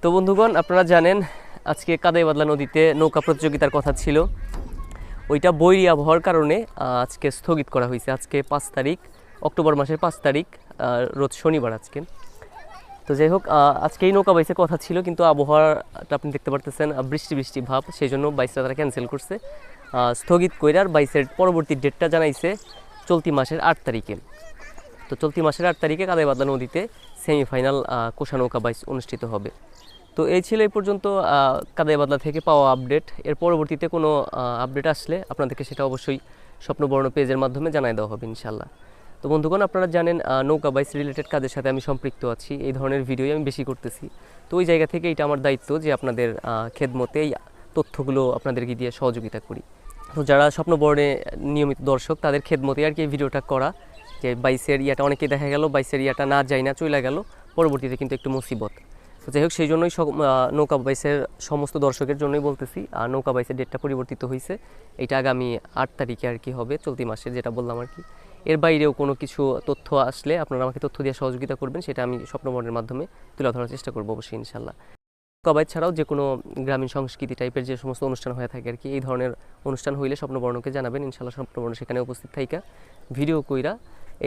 তো বন্ধুগণ, আপনারা জানেন আজকে কাদাইবাদলা নদীতে নৌকা প্রতিযোগিতার কথা ছিল। ওইটা বৈরী আবহাওয়ার কারণে আজকে স্থগিত করা হয়েছে। আজকে 5 তারিখ, অক্টোবর মাসের 5 তারিখ, রোজ শনিবার আজকে। তো যাই হোক, আজকে এই নৌকা বাইসের কথা ছিল, কিন্তু আবহাওয়াটা আপনি দেখতে পারতেছেন বৃষ্টি বৃষ্টি ভাব, সেই জন্য বাইসটা তারা ক্যান্সেল করছে, স্থগিত করে। আর বাইসের পরবর্তী ডেটটা জানাইছে চলতি মাসের 8 তারিখে। তো চলতি মাসের 8 তারিখে কাদাইবাদলা নদীতে সেমিফাইনাল কোষা নৌকা বাইস অনুষ্ঠিত হবে। তো এই ছিল এই পর্যন্ত কাদাইবাদলা থেকে পাওয়া আপডেট। এর পরবর্তীতে কোনো আপডেট আসলে আপনাদেরকে সেটা অবশ্যই স্বপ্নবর্ণ পেজের মাধ্যমে জানাই দেওয়া হবে ইনশাল্লাহ। তো বন্ধুগণ, আপনারা জানেন নৌকা বাইস রিলেটেড কাজের সাথে আমি সম্পৃক্ত আছি, এই ধরনের ভিডিওই আমি বেশি করতেছি। তো ওই জায়গা থেকে এটা আমার দায়িত্ব যে আপনাদের খেদমতে এই তথ্যগুলো আপনাদেরকে দিয়ে সহযোগিতা করি। তো যারা স্বপ্নবর্ণে নিয়মিত দর্শক, তাদের খেদমতে আর কি এই ভিডিওটা করা, যে বাইসের ইয়াটা অনেকেই দেখা গেল বাইসের ইয়াটা না যায় না চলে গেল, পরবর্তীতে কিন্তু একটু মুসিবত। তো যাই হোক, সেই জন্যই নৌকা বাইসের সমস্ত দর্শকের জন্যই বলতেছি, আর নৌকা বাইসের ডেটটা পরিবর্তিত হয়েছে। এটা আগামী 8 তারিখে আর কি হবে, চলতি মাসের, যেটা বললাম আর কি। এর বাইরেও কোনো কিছু তথ্য আসলে আপনারা আমাকে তথ্য দিয়ে সহযোগিতা করবেন, সেটা আমি স্বপ্নবর্ণের মাধ্যমে তুলে ধরার চেষ্টা করবো অবশ্যই ইনশাল্লাহ। নৌকা বাইস ছাড়াও যে কোনো গ্রামীণ সংস্কৃতি টাইপের যে সমস্ত অনুষ্ঠান হয়ে থাকে আর কি, এই ধরনের অনুষ্ঠান হইলে স্বপ্নবর্ণকে জানাবেন ইনশাল্লাহ। স্বপ্নবর্ণ সেখানে উপস্থিত থাইকা ভিডিও কইরা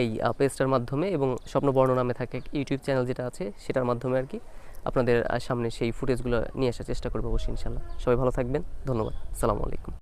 এই পেজটার মাধ্যমে এবং স্বপ্নবর্ণ নামে থাকে ইউটিউব চ্যানেল যেটা আছে, সেটার মাধ্যমে আর কি আপনাদের সামনে সেই ফুটেজগুলো নিয়ে আসার চেষ্টা করবো অবশ্যই ইনশাল্লাহ। সবাই ভালো থাকবেন, ধন্যবাদ, আসসালামু আলাইকুম।